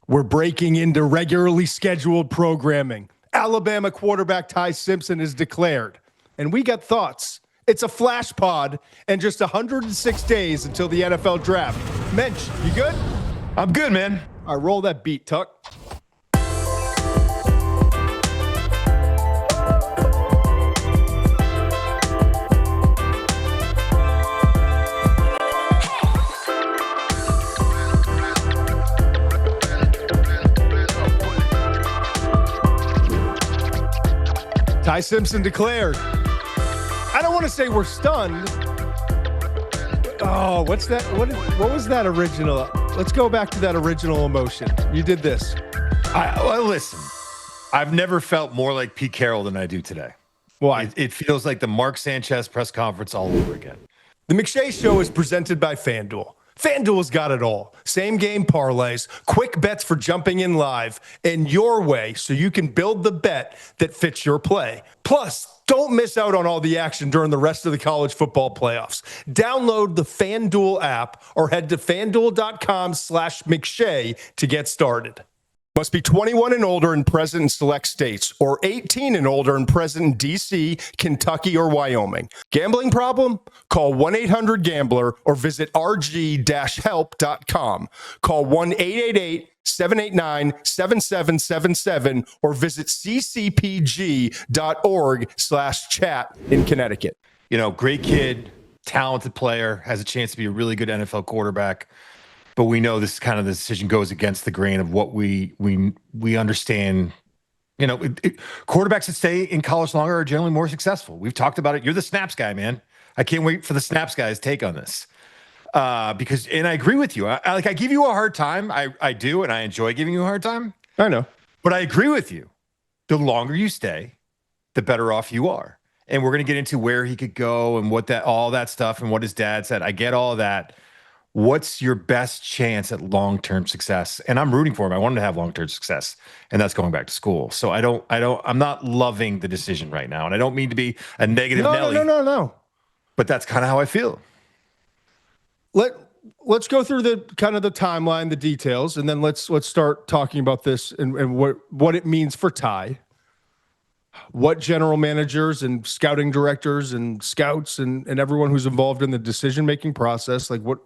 We're breaking into regularly scheduled programming. Alabama quarterback Ty Simpson is declared, and we got thoughts. It's a flash pod and just 106 days until the NFL draft. Muench, you good? I'm good, man. All right, roll that beat, Tuck. Ty Simpson declared. I don't want to say we're stunned. Oh, what's that? What was that original? Let's go back to that original emotion. You did this. Well, listen, I've never felt more like Pete Carroll than I do today. Why? It feels like the Mark Sanchez press conference all over again. The McShay Show is presented by FanDuel. FanDuel's got it all. Same game parlays, quick bets for jumping in live, and your way so you can build the bet that fits your play. Plus, don't miss out on all the action during the rest of the college football playoffs. Download the FanDuel app or head to FanDuel.com/McShay to get started. Must be 21 and older and present in select states, or 18 and older and present in D.C., Kentucky, or Wyoming. Gambling problem? Call 1-800-GAMBLER or visit rg-help.com. Call 1-888-789-7777 or visit ccpg.org/chat in Connecticut. You know, great kid, talented player, has a chance to be a really good NFL quarterback. But we know this kind of the decision goes against the grain of what we understand. You know, quarterbacks that stay in college longer are generally more successful. We've talked about it. You're the snaps guy, man. I can't wait for the snaps guy's take on this. Because I agree with you. I give you a hard time. I do, and I enjoy giving you a hard time. I know. But I agree with you. The longer you stay, the better off you are. And we're going to get into where he could go and all that stuff and what his dad said. I get all that. What's your best chance at long-term success? And I'm rooting for him. I want him to have long-term success, and that's going back to school. So I'm not loving the decision right now, and I don't mean to be a negative Nelly. No. But that's kind of how I feel. Let's go through the kind of the timeline, the details, and then let's start talking about this and what it means for Ty. What general managers and scouting directors and scouts and everyone who's involved in the decision-making process, like what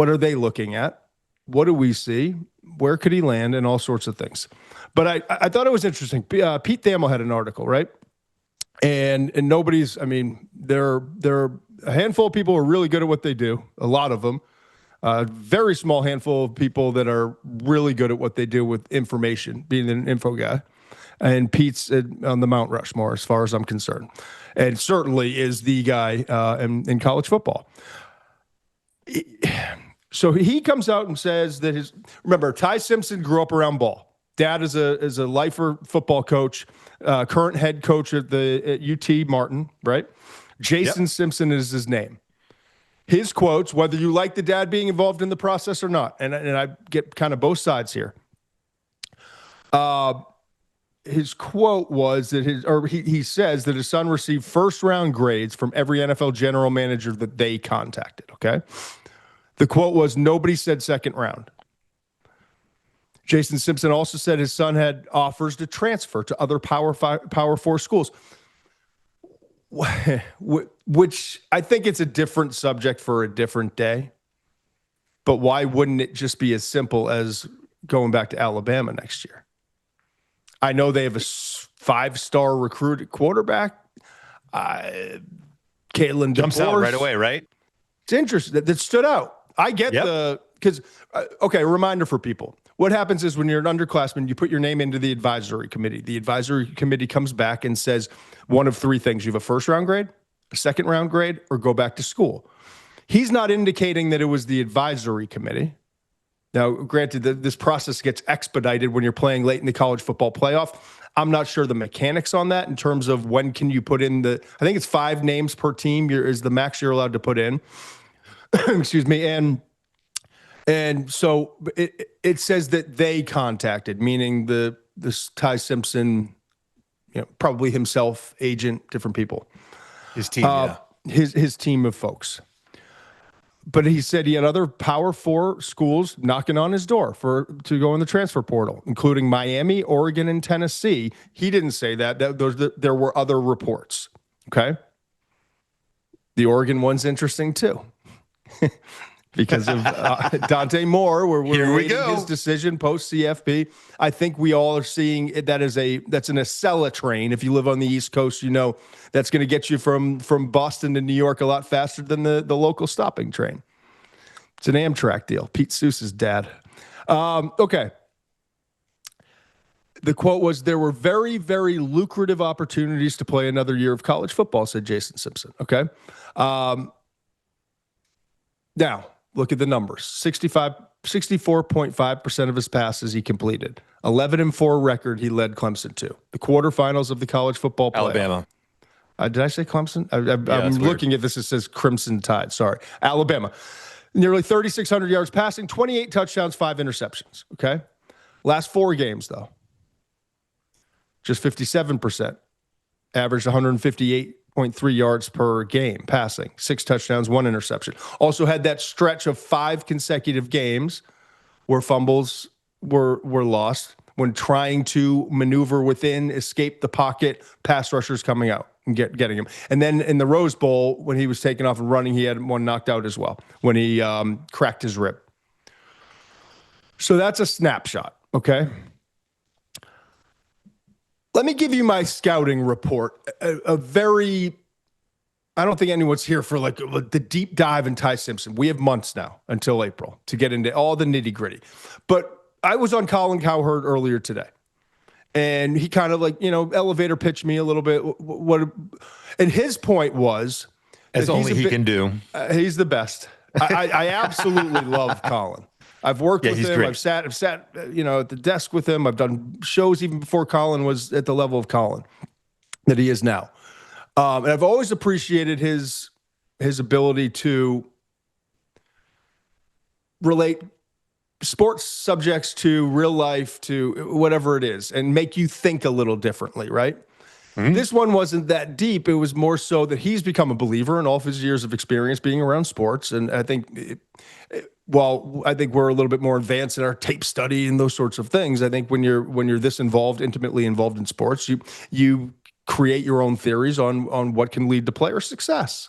are they looking at? What do we see? Where could he land? And all sorts of things. But I thought it was interesting. Pete Thamel had an article, right? And nobody's, I mean, there are a handful of people who are really good at what they do. A lot of them. A very small handful of people that are really good at what they do with information, being an info guy. And Pete's on the Mount Rushmore, as far as I'm concerned. And certainly is the guy in college football. So he comes out and says that remember, Ty Simpson grew up around ball. Dad is a lifer football coach, current head coach at UT Martin, right? Jason Simpson is his name. His quotes, whether you like the dad being involved in the process or not, and I get kind of both sides here. His quote was that he says that his son received first-round grades from every NFL general manager that they contacted, okay? The quote was, nobody said second round. Jason Simpson also said his son had offers to transfer to other Power 4 schools, which I think it's a different subject for a different day. But why wouldn't it just be as simple as going back to Alabama next year? I know they have a 5-star recruited quarterback. Caitlin jumps out right away, right? It's interesting. That stood out. I get because a reminder for people. What happens is when you're an underclassman, you put your name into the advisory committee. The advisory committee comes back and says one of three things. You have a first-round grade, a second-round grade, or go back to school. He's not indicating that it was the advisory committee. Now, granted, this process gets expedited when you're playing late in the college football playoff. I'm not sure the mechanics on that in terms of when can you put in I think it's 5 names per team is the max you're allowed to put in. Excuse me. And so it says that they contacted, meaning this Ty Simpson, probably himself, agent, different people. His team, his team of folks. But he said he had other Power 4 schools knocking on his door to go in the transfer portal, including Miami, Oregon, and Tennessee. He didn't say that. There were other reports. Okay. The Oregon one's interesting too. Because of Dante Moore, we're waiting his decision post CFP. I think we all are seeing it, that's an Acela train. If you live on the East Coast, you know that's going to get you from Boston to New York a lot faster than the local stopping train. It's an Amtrak deal. Pete Seuss's dad. Okay. The quote was, "There were very, very lucrative opportunities to play another year of college football," said Jason Simpson. Okay. Now, look at the numbers. 64.5% of his passes he completed. 11-4 record he led Clemson to. The quarterfinals of the college football playoff. Alabama. Did I say Clemson? I'm looking at this. It says Crimson Tide. Sorry. Alabama. Nearly 3,600 yards passing, 28 touchdowns, 5 interceptions. Okay. Last 4 games, though, just 57%. Averaged 158.3 yards per game passing, 6 touchdowns, 1 interception. Also had that stretch of 5 consecutive games where fumbles were lost when trying to maneuver within, escape the pocket, pass rushers coming out and getting him. And then in the Rose Bowl, when he was taking off and running, he had one knocked out as well when he cracked his rib. So that's a snapshot, okay? Let me give you my scouting report. A very, I don't think anyone's here for like the deep dive in Ty Simpson. We have months now until April to get into all the nitty gritty. But I was on Colin Cowherd earlier today, and he kind of elevator pitched me a little bit. And his point was, as only he can do. He's the best. I absolutely love Colin. I've worked with him. Great. I've sat, at the desk with him. I've done shows even before Colin was at the level of Colin that he is now. And I've always appreciated his ability to relate sports subjects to real life, to whatever it is, and make you think a little differently, right? Mm-hmm. This one wasn't that deep. It was more so that he's become a believer in all of his years of experience being around sports. And I think I think we're a little bit more advanced in our tape study and those sorts of things. I think when you're this intimately involved in sports, you create your own theories on what can lead to player success.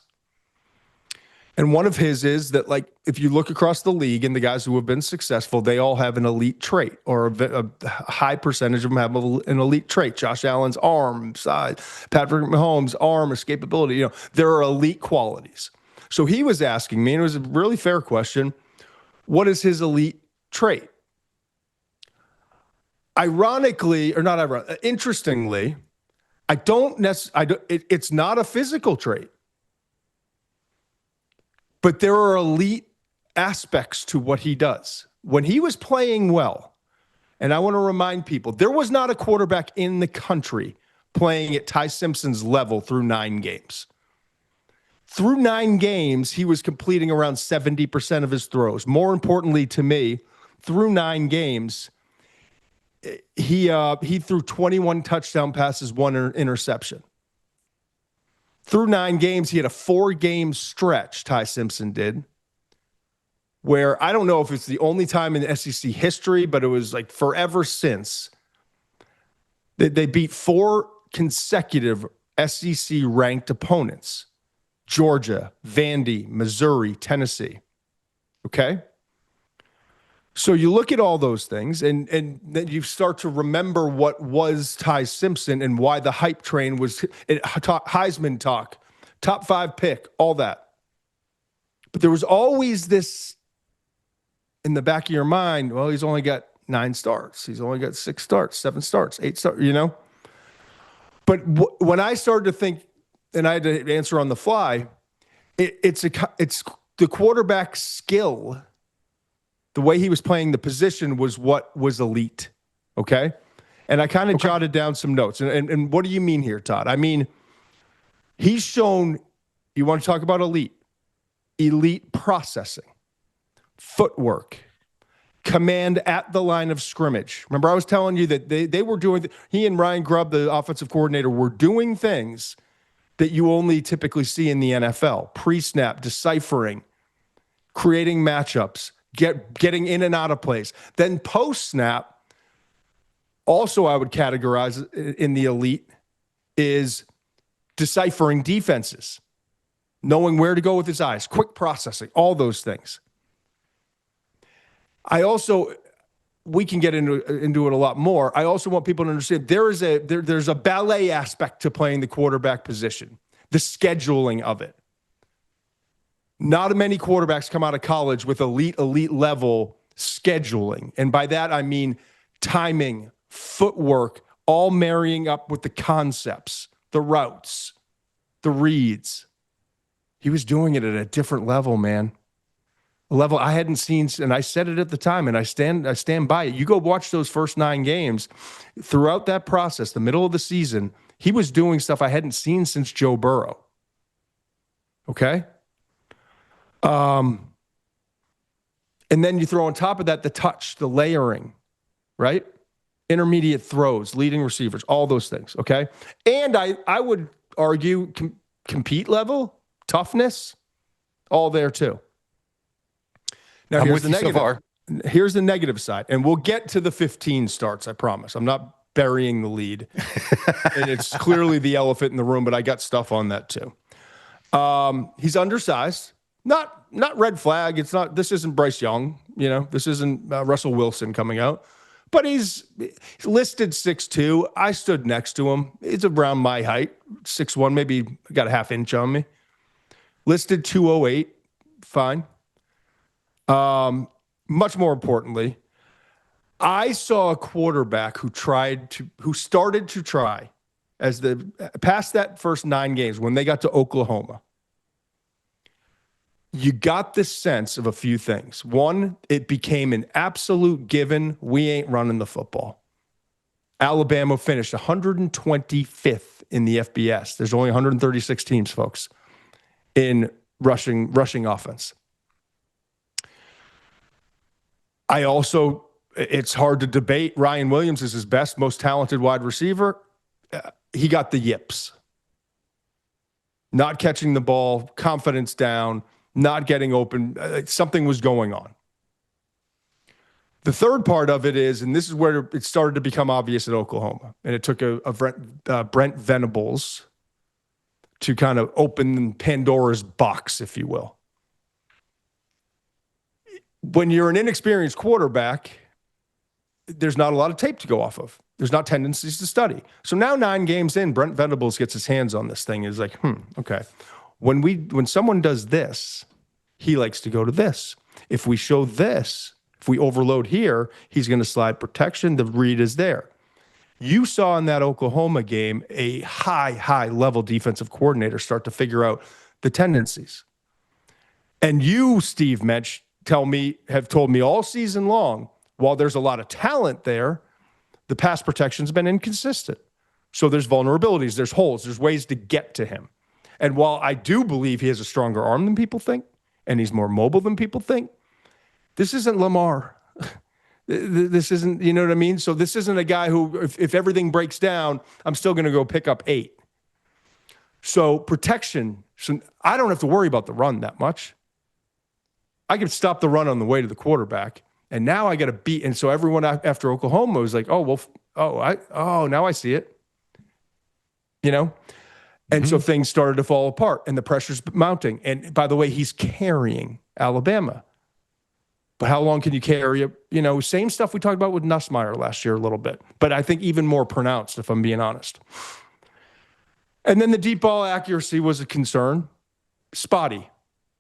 And one of his is that, like, if you look across the league and the guys who have been successful, they all have an elite trait, or a high percentage of them have an elite trait. Josh Allen's arm, size, Patrick Mahomes' arm, escapability. There are elite qualities. So he was asking me, and it was a really fair question, what is his elite trait? Interestingly, it's not a physical trait. But there are elite aspects to what he does. When he was playing well, and I want to remind people, there was not a quarterback in the country playing at Ty Simpson's level through 9 games. Through 9 games, he was completing around 70% of his throws. More importantly to me, through 9 games, he threw 21 touchdown passes, 1 interception. Through 9 games, he had a 4-game stretch, Ty Simpson did, where I don't know if it's the only time in the SEC history, but it was like forever since, they beat 4 consecutive SEC-ranked opponents: Georgia, Vandy, Missouri, Tennessee. Okay? So you look at all those things, and then you start to remember what was Ty Simpson and why the hype train was Heisman talk, top 5 pick, all that. But there was always this in the back of your mind, well, he's only got 9 starts. He's only got 6 starts, 7 starts, 8 starts, But when I started to think, and I had to answer on the fly, it's the quarterback skill. The way he was playing the position was what was elite, okay? And I kind of jotted down some notes. And what do you mean here, Todd? I mean, he's shown, you want to talk about elite processing, footwork, command at the line of scrimmage. Remember, I was telling you that they were doing, he and Ryan Grubb, the offensive coordinator, were doing things that you only typically see in the NFL. Pre-snap, deciphering, creating matchups, getting in and out of plays. Then post-snap, also I would categorize in the elite, is deciphering defenses, knowing where to go with his eyes, quick processing, all those things. We can get into it a lot more. I also want people to understand there's a ballet aspect to playing the quarterback position, the scheduling of it. Not many quarterbacks come out of college with elite level scheduling. And by that, I mean timing, footwork, all marrying up with the concepts, the routes, the reads. He was doing it at a different level, man. A level I hadn't seen, and I said it at the time, and I stand by it. You go watch those first 9 games. Throughout that process, the middle of the season, he was doing stuff I hadn't seen since Joe Burrow. Okay? And then you throw on top of that the touch, the layering, right? Intermediate throws, leading receivers, all those things, okay? And I would argue compete level, toughness, all there too. Now, here's the negative. So far. Here's the negative side, and we'll get to the 15 starts, I promise. I'm not burying the lead. And it's clearly the elephant in the room, but I got stuff on that too. He's undersized. Not red flag. This isn't Bryce Young, this isn't Russell Wilson coming out, but he's listed 6'2". I stood next to him. He's around my height, 6'1", maybe got a half inch on me. Listed 208, fine. Much more importantly, I saw a quarterback who started to try past that first 9 games when they got to Oklahoma. You got this sense of a few things. One, it became an absolute given. We ain't running the football. Alabama finished 125th in the FBS. There's only 136 teams, folks, in rushing offense. It's hard to debate. Ryan Williams is his best, most talented wide receiver. He got the yips. Not catching the ball, confidence down, not getting open. Something was going on. The third part of it is, and this is where it started to become obvious at Oklahoma, and it took a Brent Venables to kind of open Pandora's box, if you will. When you're an inexperienced quarterback, there's not a lot of tape to go off of. There's not tendencies to study. So now 9 games in, Brent Venables gets his hands on this thing. Is like, okay. When someone does this, he likes to go to this. If we show this, if we overload here, he's going to slide protection. The read is there. You saw in that Oklahoma game a high level defensive coordinator start to figure out the tendencies. And you, Steve Muench, have told me all season long, while there's a lot of talent there, the pass protection's been inconsistent. So there's vulnerabilities, there's holes, there's ways to get to him. And while I do believe he has a stronger arm than people think, and he's more mobile than people think, this isn't Lamar. This isn't, you know what I mean? So this isn't a guy who, if everything breaks down, I'm still going to go pick up 8. So protection, so I don't have to worry about the run that much. I could stop the run on the way to the quarterback, and now I got to beat. And so everyone after Oklahoma was like, now I see it, And so things started to fall apart, and the pressure's mounting. And by the way, he's carrying Alabama. But how long can you carry it? Same stuff we talked about with Nussmeier last year a little bit, but I think even more pronounced, if I'm being honest. And then the deep ball accuracy was a concern. Spotty.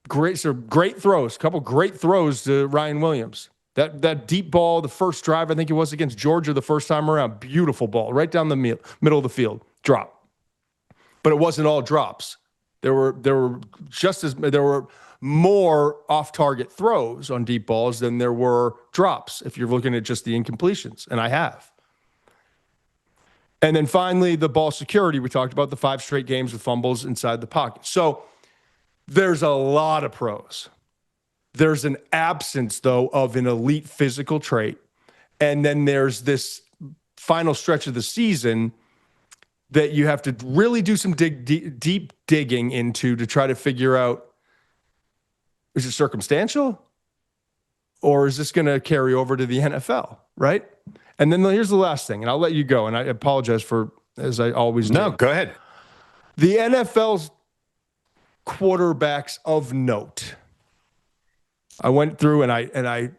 Great throws, a couple great throws to Ryan Williams. That deep ball, the first drive, I think it was against Georgia the first time around. Beautiful ball, right down the middle of the field. Drop. But it wasn't all drops. There were more off-target throws on deep balls than there were drops, if you're looking at just the incompletions, and I have. And then finally, the ball security. We talked about the 5 straight games with fumbles inside the pocket. So there's a lot of pros. There's an absence, though, of an elite physical trait. And then there's this final stretch of the season that you have to really do some deep digging into to try to figure out Is it circumstantial? Or is this going to carry over to the NFL, right? And then here's the last thing, and I'll let you go, and I apologize for, as I always do. No, go ahead. The NFL's quarterbacks of note. I went through and I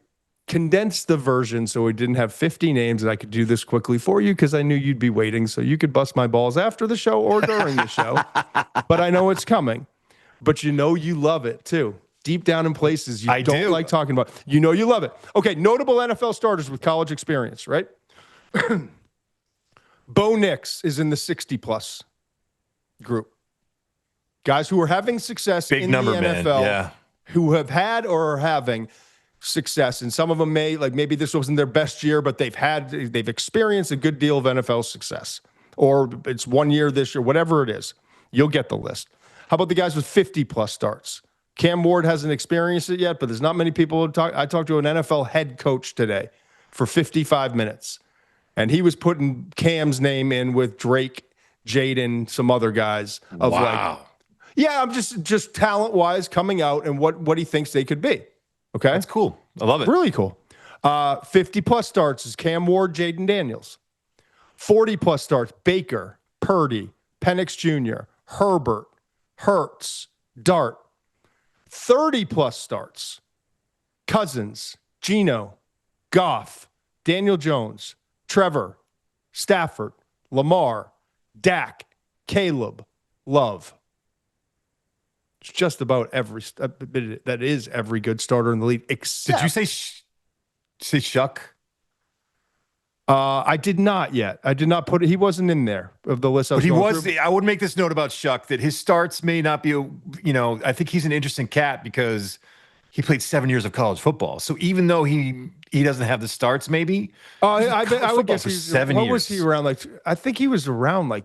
condensed the version so we didn't have 50 names, and I could do this quickly for you because I knew you'd be waiting, so you could bust my balls after the show or during the show. But I know it's coming. But you love it too. Deep down in places you don't like talking about. You love it. Okay, notable NFL starters with college experience, right? Bo Nix is in the 60-plus group. Guys who are having success in the NFL, who have had or are having success. And some of them maybe this wasn't their best year, but they've experienced a good deal of NFL success. Or it's 1 year this year, whatever it is. You'll get the list. How about the guys with 50-plus starts? Cam Ward hasn't experienced it yet, but there's not many people who talk. I talked to an NFL head coach today for 55 minutes, and he was putting Cam's name in with Drake, Jaden, some other guys. I'm just talent-wise coming out and what he thinks they could be. Okay? That's cool. I love it. Really cool. 50-plus starts is Cam Ward, Jaden Daniels. 40-plus starts, Baker, Purdy, Penix Jr., Herbert, Hurts, Dart. 30-plus starts, Cousins, Geno, Goff, Daniel Jones, Trevor, Stafford, Lamar, Dak, Caleb, Love. It's just about every good starter in the league. Except, did you say Shuck? I did not yet. I did not put it. He wasn't in there of the list. But he was. I would make this note about Shuck that his starts may not be. I think he's an interesting cat because he played 7 years of college football. So even though he doesn't have the starts, maybe. I would guess he's 7 years. What was he around? I think he was around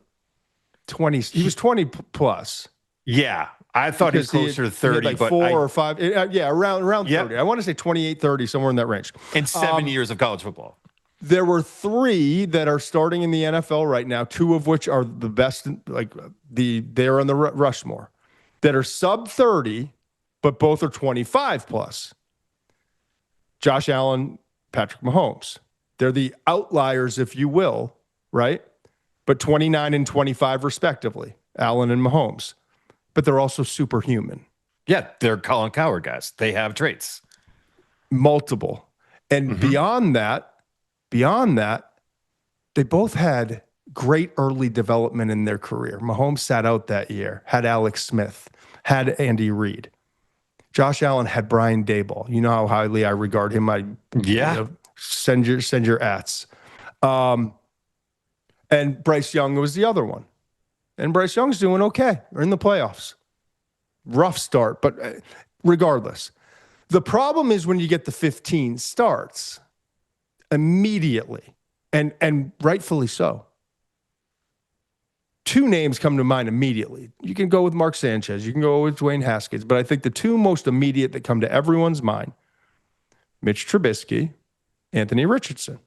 20. He was 20 plus. Yeah, I thought he was closer to 30, but 4 or 5. Around 30. I want to say 28, 30, somewhere in that range. In 7 years of college football. There were 3 that are starting in the NFL right now, 2 of which are the best, they're on the Rushmore, that are sub 30, but both are 25 plus. Josh Allen, Patrick Mahomes. They're the outliers, if you will, right? But 29 and 25 respectively, Allen and Mahomes. But they're also superhuman. Yeah, they're Colin Cowherd guys. They have traits. Multiple. And beyond that, they both had great early development in their career. Mahomes sat out that year, had Alex Smith, had Andy Reid. Josh Allen had Brian Daboll. You know how highly I regard him. Send your ats. And Bryce Young was the other one. And Bryce Young's doing okay. We're in the playoffs. Rough start, but regardless. The problem is when you get the 15 starts immediately, and rightfully so. 2 names come to mind immediately. You can go with Mark Sanchez. You can go with Dwayne Haskins. But I think the 2 most immediate that come to everyone's mind, Mitch Trubisky, Anthony Richardson.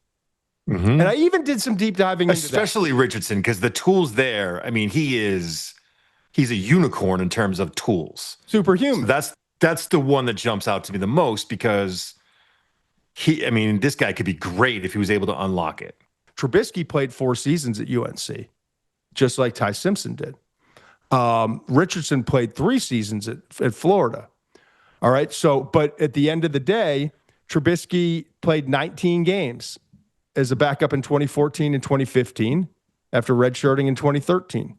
And I even did some deep diving into that. Especially Richardson, because the tools there, I mean, he's a unicorn in terms of tools. Superhuman. So that's the one that jumps out to me the most because this guy could be great if he was able to unlock it. Trubisky played 4 seasons at UNC, just like Ty Simpson did. Richardson played 3 seasons at Florida. All right. So, but at the end of the day, Trubisky played 19 games as a backup in 2014 and 2015 after redshirting in 2013.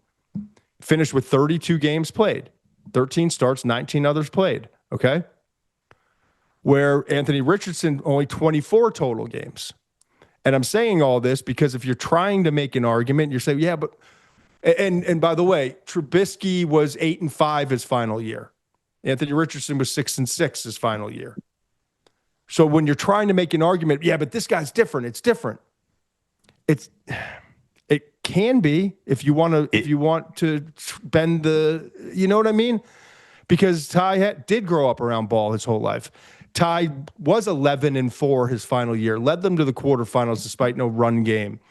Finished with 32 games played, 13 starts, 19 others played. Okay. Where Anthony Richardson, only 24 total games. And I'm saying all this because if you're trying to make an argument, you're saying, yeah, but, and by the way, Trubisky was 8-5 his final year. Anthony Richardson was 6-6 his final year. So when you're trying to make an argument, yeah, but this guy's different. It's different. It can be if you want to bend the, you know what I mean? Because Ty did grow up around ball his whole life. Ty was 11-4 his final year, led them to the quarterfinals despite no run game,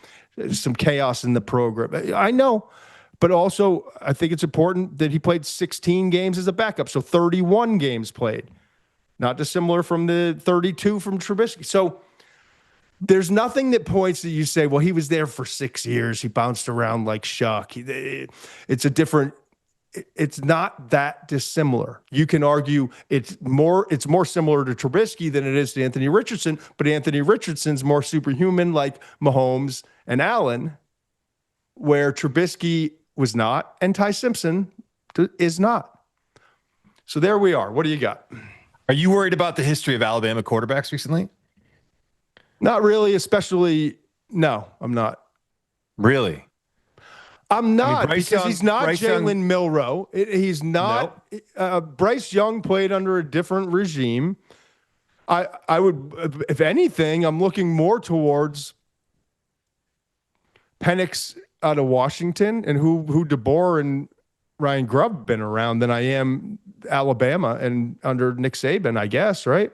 some chaos in the program. I know, but also I think it's important that he played 16 games as a backup, so 31 games played not dissimilar from the 32 from Trubisky. So there's nothing that points that you say, well, he was there for 6 years. He bounced around like Shuck. It's not that dissimilar. You can argue it's more similar to Trubisky than it is to Anthony Richardson, but Anthony Richardson's more superhuman like Mahomes and Allen, where Trubisky was not, and Ty Simpson is not. So there we are. What do you got? Are you worried about the history of Alabama quarterbacks recently? Not really, especially, no, I'm not. Really? I'm not, Bryce because Young- he's not Bryce Young- Jalen Milroe. He's not. Bryce Young played under a different regime. I would, if anything, I'm looking more towards Penix out of Washington and who DeBoer and Ryan Grubb been around than I am Alabama and under Nick Saban, I guess, right?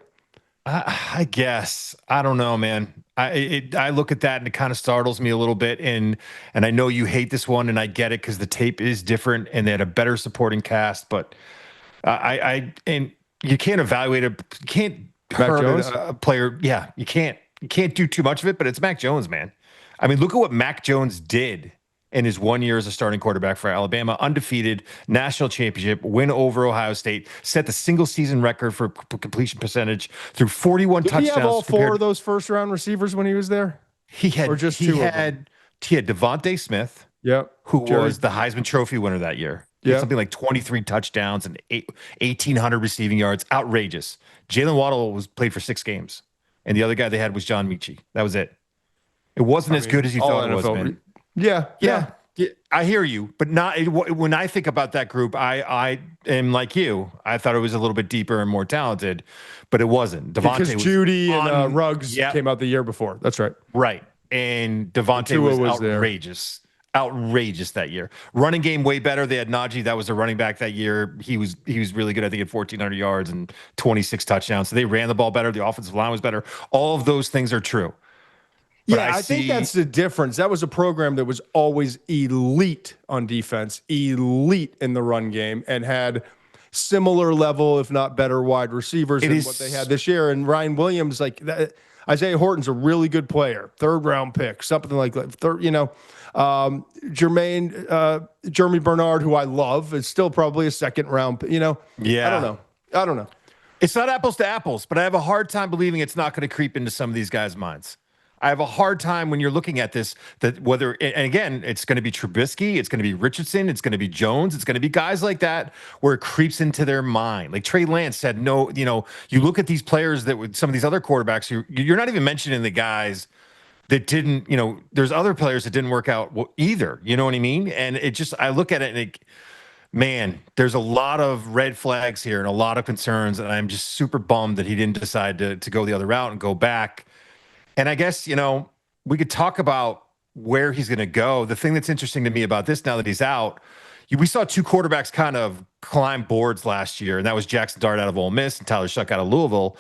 I guess. I don't know, man. I look at that and it kind of startles me a little bit. And I know you hate this one, and I get it because the tape is different and they had a better supporting cast. But and you can't evaluate it. You can't hurt a player. Yeah, you can't do too much of it. But it's Mac Jones, man. I mean, look at what Mac Jones did in his 1 year as a starting quarterback for Alabama, undefeated, national championship, win over Ohio State, set the single season record for completion percentage through 41 touchdowns. Did he have all four of those first round receivers when he was there? He had, or just two of them? He had Devontae Smith, who was the Heisman Trophy winner that year. He had something like 23 touchdowns and 1,800 receiving yards. Outrageous. Jalen Waddle played for 6 games, and the other guy they had was John Mechie. That was it. It wasn't as good as you thought it was, man. Yeah. I hear you, but not when I think about that group. I am like you. I thought it was a little bit deeper and more talented, but it wasn't. Devontae because Judy and Ruggs came out the year before. That's right. Right, and Devontae was outrageous. Outrageous that year. Running game way better. They had Najee. That was a running back that year. He was really good. I think at 1,400 yards and 26 touchdowns. So they ran the ball better. The offensive line was better. All of those things are true. But I think that's the difference. That was a program that was always elite on defense, elite in the run game, and had similar level, if not better, wide receivers than what they had this year. And Ryan Williams, like that, Isaiah Horton's a really good player, 3rd round pick, something like that. Jeremy Bernard, who I love, is still probably a 2nd round. I don't know. It's not apples to apples, but I have a hard time believing it's not going to creep into some of these guys' minds. I have a hard time when you're looking at this, that whether, and again, it's going to be Trubisky, it's going to be Richardson, it's going to be Jones, it's going to be guys like that where it creeps into their mind. Like Trey Lance said, no, you look at these players that with some of these other quarterbacks, you're not even mentioning the guys that didn't, there's other players that didn't work out either. You know what I mean? And I look at it and man, there's a lot of red flags here and a lot of concerns. And I'm just super bummed that he didn't decide to go the other route and go back. And I guess, we could talk about where he's going to go. The thing that's interesting to me about this now that he's out, we saw 2 quarterbacks kind of climb boards last year, and that was Jackson Dart out of Ole Miss and Tyler Shuck out of Louisville.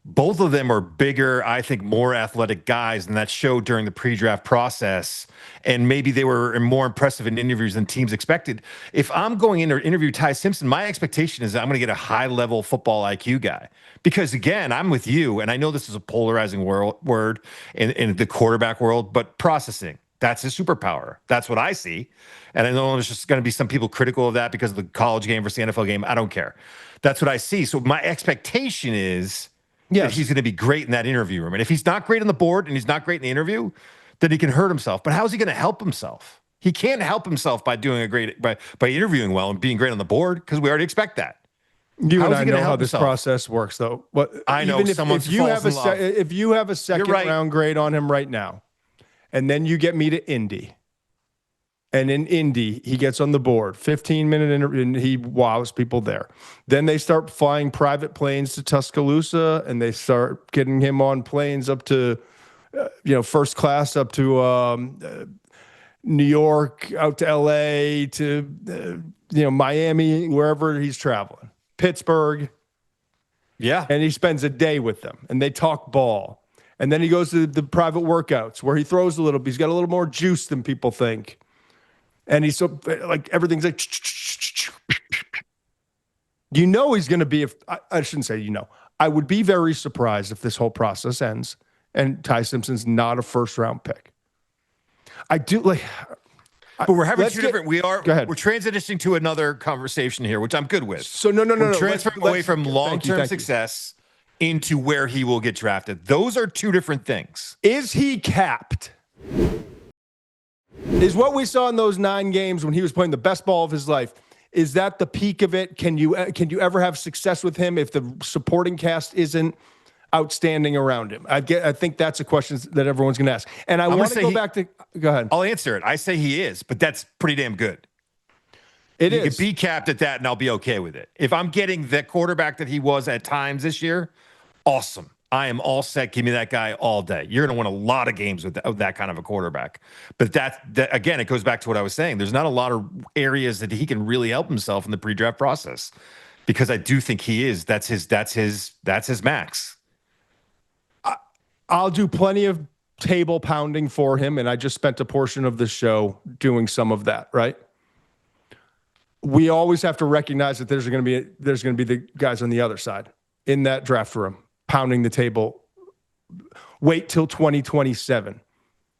Both of them are bigger, I think, more athletic guys, and that showed during the pre-draft process. And maybe they were more impressive in interviews than teams expected. If I'm going in to interview Ty Simpson, my expectation is that I'm going to get a high-level football IQ guy. Because, again, I'm with you, and I know this is a polarizing word in the quarterback world, but processing, that's his superpower. That's what I see. And I know there's just going to be some people critical of that because of the college game versus the NFL game. I don't care. That's what I see. So my expectation is that he's going to be great in that interview room. And if he's not great on the board and he's not great in the interview, then he can hurt himself. But how is he going to help himself? He can't help himself by doing by interviewing well and being great on the board because we already expect that. You and I know how this process works, though. I know if you have a second round grade on him right now, and then you get me to Indy, and in Indy he gets on the board, 15-minute interview, and he wows people there. Then they start flying private planes to Tuscaloosa, and they start getting him on planes up to, first class up to New York, out to L.A., to Miami, wherever he's traveling. Pittsburgh. Yeah. And he spends a day with them and they talk ball. And then he goes to the private workouts where he throws a little bit. He's got a little more juice than people think. And he's so like, everything's like, he's going to be, I shouldn't say, I would be very surprised if this whole process ends and Ty Simpson's not a first-round pick. I do like. But we're having two different. Go ahead. We're transitioning to another conversation here, which I'm good with. So no. Transferring away from long-term success into where he will get drafted. Those are two different things. Is he capped? Is what we saw in those 9 games when he was playing the best ball of his life? Is that the peak of it? Can you ever have success with him if the supporting cast isn't outstanding around him? I think that's a question that everyone's going to ask. And I want to go back to. Go ahead. I'll answer it. I say he is, but that's pretty damn good. He could be capped at that, and I'll be okay with it. If I'm getting the quarterback that he was at times this year, awesome. I am all set. Give me that guy all day. You're going to win a lot of games with that kind of a quarterback. But that again, it goes back to what I was saying. There's not a lot of areas that he can really help himself in the pre-draft process, because I do think he is. That's his max. I'll do plenty of table pounding for him, and I just spent a portion of the show doing some of that, right? We always have to recognize that there's going to be the guys on the other side in that draft room pounding the table. Wait till 2027.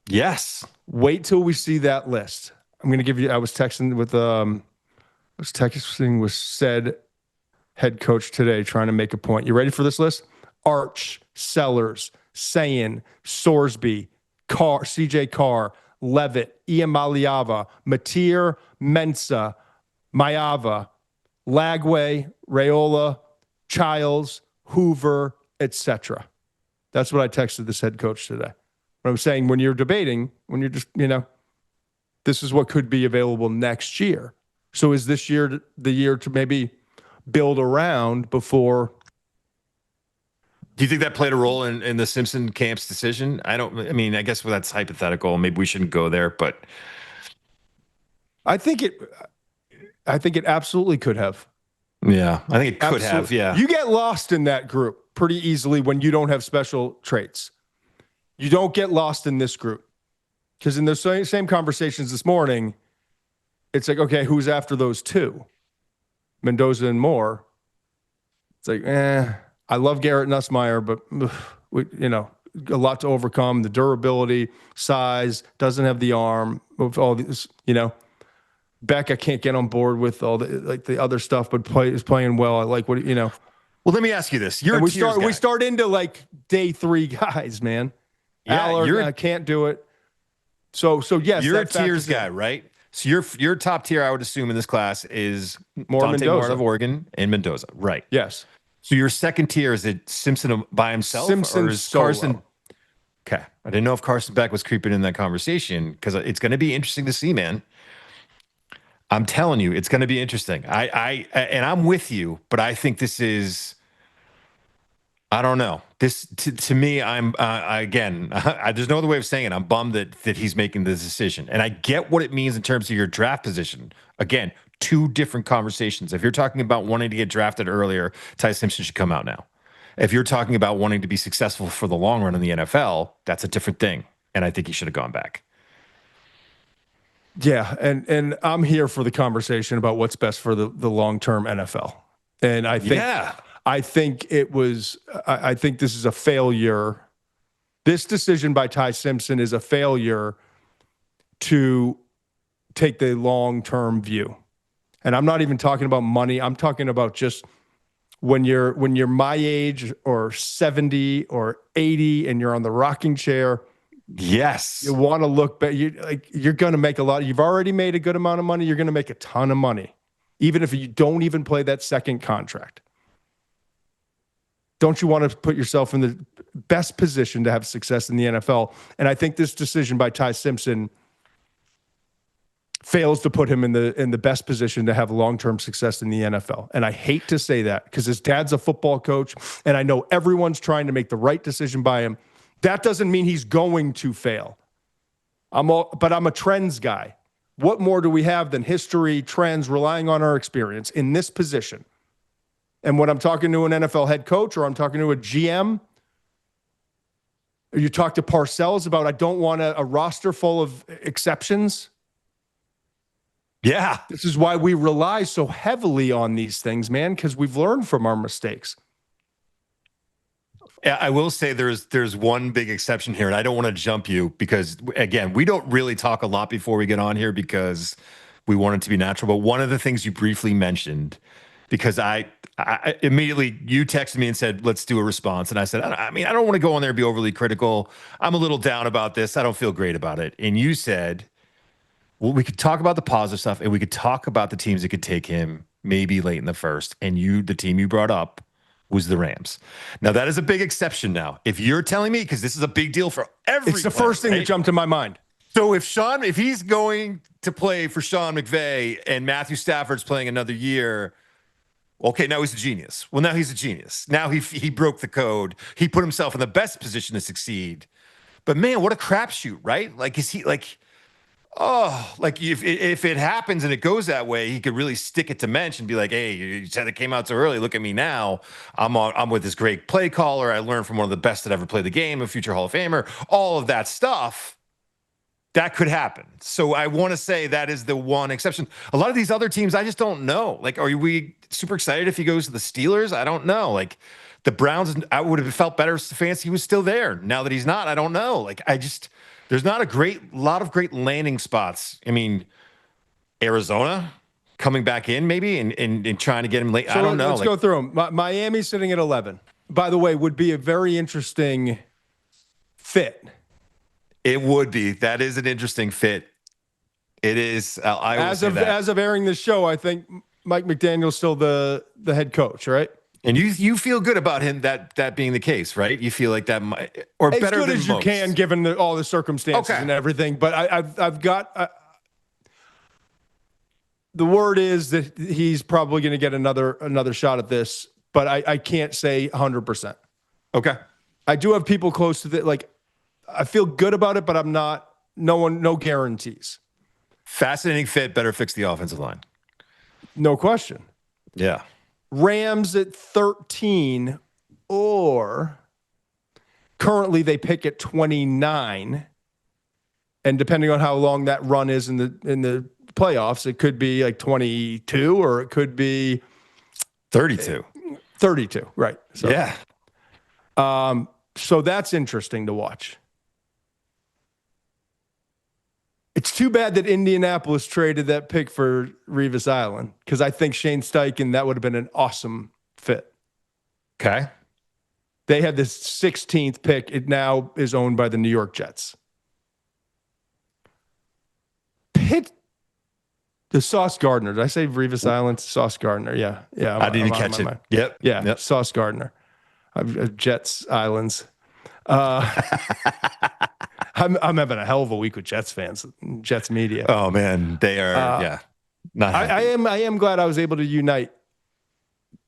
Yes. Wait till we see that list. I'm going to give you. I was texting with said head coach today, trying to make a point. You ready for this list? Arch, Sellers, Sayin, Sorsby, Carr, CJ Carr, Levitt, Ian Maliava, Matir, Mensa, Mayava, Lagway, Raiola, Childs, Hoover, etc. That's what I texted this head coach today. What I'm saying, when you're debating, when you're just, this is what could be available next year. So is this year the year to maybe build around before? Do you think that played a role in the Simpson camp's decision? I guess that's hypothetical. Maybe we shouldn't go there, but I think it absolutely could have. Yeah, I think it could have. Yeah. You get lost in that group pretty easily when you don't have special traits. You don't get lost in this group, because in the same conversations this morning, it's like, okay, who's after those two? Mendoza and Moore. It's like, I love Garrett Nussmeier, but a lot to overcome. The durability, size, doesn't have the arm, all this, Beck, I can't get on board with all the other stuff, but is playing well. I like what. Well, let me ask you this: we start into day 3 guys, man. Yeah, Allard, I can't do it. So yes, you're a tiers guy, right? So your top tier, I would assume, in this class is Mendoza Moore of Oregon and Mendoza, right? Yes. So your second tier, is it Simpson by himself, Simpson or is solo. Carson? Okay, I didn't know if Carson Beck was creeping in that conversation, because it's going to be interesting to see, man. I'm telling you, it's going to be interesting. And I'm with you, but I think this is, I don't know. This to me, I'm again, there's no other way of saying it. I'm bummed that he's making this decision, and I get what it means in terms of your draft position. Again, 2 different conversations. If you're talking about wanting to get drafted earlier, Ty Simpson should come out now. If you're talking about wanting to be successful for the long run in the NFL, that's a different thing, and I think he should have gone back. Yeah, and I'm here for the conversation about what's best for the long-term NFL. And I think I think this is a failure. This decision by Ty Simpson is a failure to take the long-term view. And I'm not even talking about money. I'm talking about just when you're my age or 70 or 80 and you're on the rocking chair. Yes. You want to look back. You're going to make a lot. You've already made a good amount of money. You're going to make a ton of money, even if you don't even play that second contract. Don't you want to put yourself in the best position to have success in the NFL? And I think this decision by Ty Simpson fails to put him in the best position to have long-term success in the NFL. And I hate to say that, because his dad's a football coach, and I know everyone's trying to make the right decision by him. That doesn't mean he's going to fail. But I'm a trends guy. What more do we have than history, trends, relying on our experience in this position? And when I'm talking to an NFL head coach, or I'm talking to a GM, or you talk to Parcells about, I don't want a roster full of exceptions. Yeah. This is why we rely so heavily on these things, man, because we've learned from our mistakes. I will say there's one big exception here, and I don't want to jump you because, again, we don't really talk a lot before we get on here because we want it to be natural. But one of the things you briefly mentioned, because I immediately, you texted me and said, let's do a response. And I said, I mean, I don't want to go on there and be overly critical. I'm a little down about this. I don't feel great about it. And you said, well, we could talk about the positive stuff and we could talk about the teams that could take him maybe late in the first. And the team you brought up was the Rams. Now, that is a big exception now. If you're telling me, because this is a big deal for everyone. It's the first thing that jumped to my mind. So if he's going to play for Sean McVay and Matthew Stafford's playing another year, okay, now he's a genius. Well, now he's a genius. Now he broke the code. He put himself in the best position to succeed. But man, what a crapshoot, right? Like, is he like, oh, like if it happens and it goes that way, he could really stick it to Muench and be like, hey, you said it came out so early. Look at me now. I'm with this great play caller. I learned from one of the best that ever played the game, a future Hall of Famer, all of that stuff. That could happen. So I want to say that is the one exception. A lot of these other teams, I just don't know. Like, are we super excited if he goes to the Steelers? I don't know. Like the Browns, I would have felt better if Stefanski was still there. Now that he's not, I don't know. Like there's not a lot of great landing spots. I mean, Arizona coming back in maybe and trying to get him late. So I don't know. Let's go through them. Miami's sitting at 11. By the way, would be a very interesting fit. It would be. That is an interesting fit. It is. As of airing this show, I think Mike McDaniel's still the head coach, right? And you feel good about him that being the case, right? You feel like that might, or as better good than as most. you can, given all the circumstances and everything. But I've got the word is that he's probably going to get another shot at this, but I can't say 100%. Okay. I do have people close to that. Like I feel good about it, but I'm not. No guarantees. Fascinating fit. Better fix the offensive line. No question. Yeah. Rams at 13, or currently they pick at 29. And depending on how long that run is in the playoffs, it could be like 22 or it could be 32. 32, right. So, yeah. So that's interesting to watch. It's too bad that Indianapolis traded that pick for Revis Island because I think Shane Steichen, that would have been an awesome fit. Okay. They had this 16th pick. It now is owned by the New York Jets. The Sauce Gardner. Did I say Revis Island? Sauce Gardner. Yeah. Yeah. I didn't catch it. Yep. Yeah. Yep. Sauce Gardner. Jets Islands. I'm having a hell of a week with Jets fans, Jets media. Oh man, they are. Yeah, not I am glad I was able to unite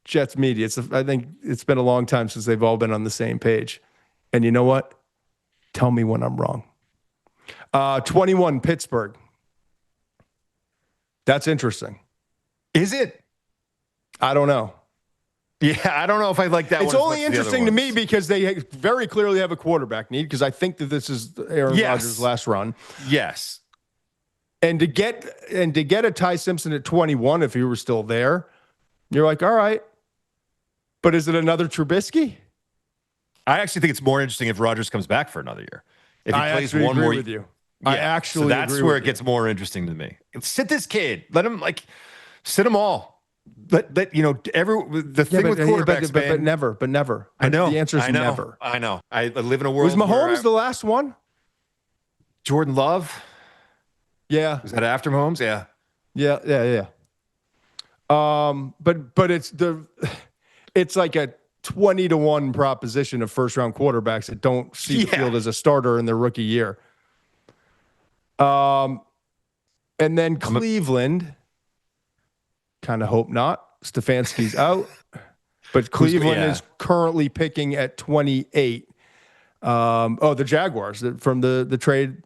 Jets media. I think it's been a long time since they've all been on the same page. And you know what? Tell me when I'm wrong. 21 Pittsburgh. That's interesting. Is it? I don't know. Yeah, I don't know if I like that. It's only interesting to me because they very clearly have a quarterback need because I think that this is Aaron Rodgers' last run. Yes. And to get a Ty Simpson at 21, if he were still there, you're like, all right. But is it another Trubisky? I actually think it's more interesting if Rodgers comes back for another year. If he plays one more with you. Yeah, I actually so that's where it gets more interesting to me. Sit this kid. Let him sit them all. Let the thing with quarterbacks, but never. I know. The answer is never. I know. I live in a world. Was Mahomes the last one? Jordan Love. Yeah. Was that after Mahomes? Yeah. Yeah. But it's like a 20-1 proposition of first round quarterbacks that don't see the field as a starter in their rookie year. And then Cleveland. Kind of hope not. Stefanski's out, but Cleveland is currently picking at 28. The Jaguars from the trade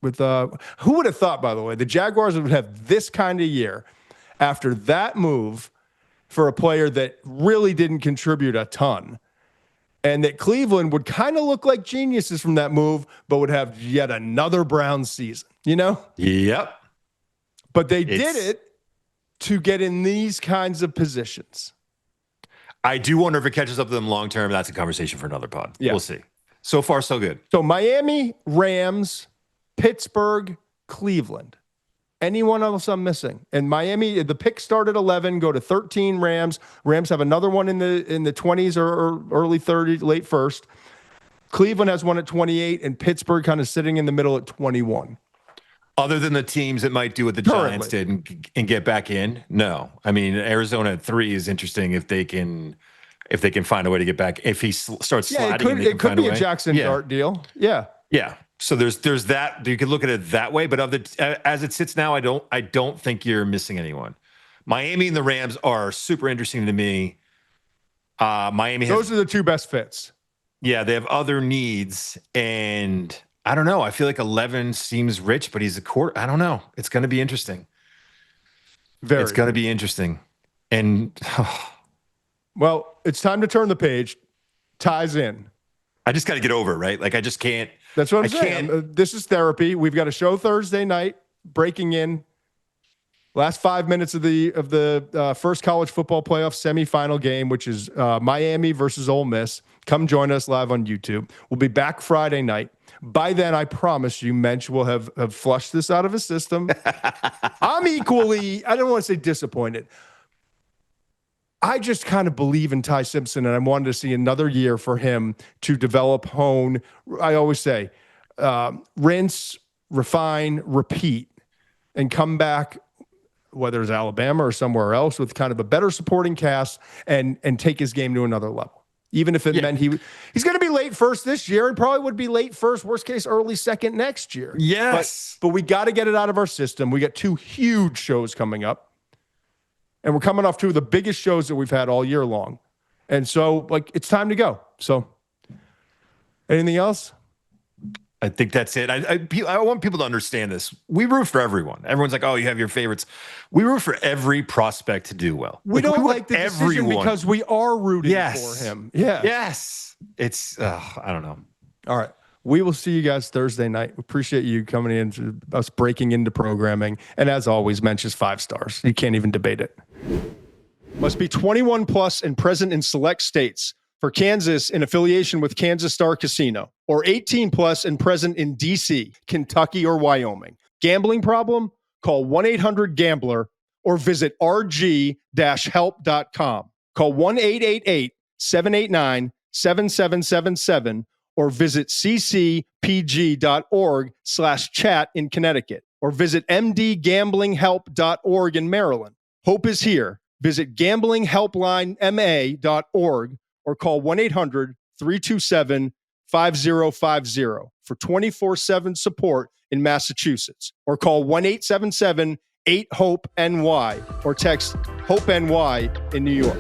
with who would have thought, by the way, the Jaguars would have this kind of year after that move for a player that really didn't contribute a ton, and that Cleveland would kind of look like geniuses from that move, but would have yet another Browns season, Yep. But they did it to get in these kinds of positions. I do wonder if it catches up to them long term. That's a conversation for another pod. Yeah. We'll see. So far, so good. So Miami, Rams, Pittsburgh, Cleveland. Anyone else I'm missing? And Miami, the pick started 11, go to 13 Rams. Rams have another one in the 20s or early 30s, late first. Cleveland has one at 28, and Pittsburgh kind of sitting in the middle at 21. Other than the teams that might do what the Giants did and get back in, no. I mean, Arizona at 3 is interesting if they can find a way to get back. If he starts sliding, it could be a Jackson Dart deal. Yeah. So there's that. You could look at it that way, but as it sits now, I don't think you're missing anyone. Miami and the Rams are super interesting to me. Those are the two best fits. Yeah, they have other needs, and I don't know. I feel like 11 seems rich, but he's a quarter. I don't know. It's going to be interesting. It's going to be interesting. And well, it's time to turn the page. Ty's in. I just got to get over it, right? Like I just can't. That's what I'm saying. This is therapy. We've got a show Thursday night, breaking in. Last 5 minutes of the first college football playoff semifinal game, which is Miami versus Ole Miss. Come join us live on YouTube. We'll be back Friday night. By then, I promise you, Muench will have flushed this out of his system. I'm equally, I don't want to say disappointed. I just kind of believe in Ty Simpson, and I wanted to see another year for him to develop, hone. I always say, rinse, refine, repeat, and come back, whether it's Alabama or somewhere else, with kind of a better supporting cast and take his game to another level. Even if it meant he's going to be late first this year and probably would be late first, worst case, early second next year. Yes. But we got to get it out of our system. We got 2 huge shows coming up. And we're coming off 2 of the biggest shows that we've had all year long. And so, it's time to go. So, anything else? I think that's it. I want people to understand this. We root for everyone. Everyone's like, oh, you have your favorites. We root for every prospect to do well. We don't like the decision because we are rooting for him. Yeah. Yes. It's, I don't know. All right. We will see you guys Thursday night. We appreciate you coming in, to us breaking into programming. And as always, Muench is 5 stars. You can't even debate it. Must be 21 plus and present in select states. For Kansas, in affiliation with Kansas Star Casino, or 18 plus and present in D.C., Kentucky, or Wyoming. Gambling problem? Call 1-800-GAMBLER or visit rg-help.com. Call 1-888-789-7777 or visit ccpg.org/chat in Connecticut or visit mdgamblinghelp.org in Maryland. Hope is here. Visit gamblinghelplinema.org or call 1-800-327-5050 for 24/7 support in Massachusetts, or call 1-877-8-HOPE-NY or text HOPE-NY in New York.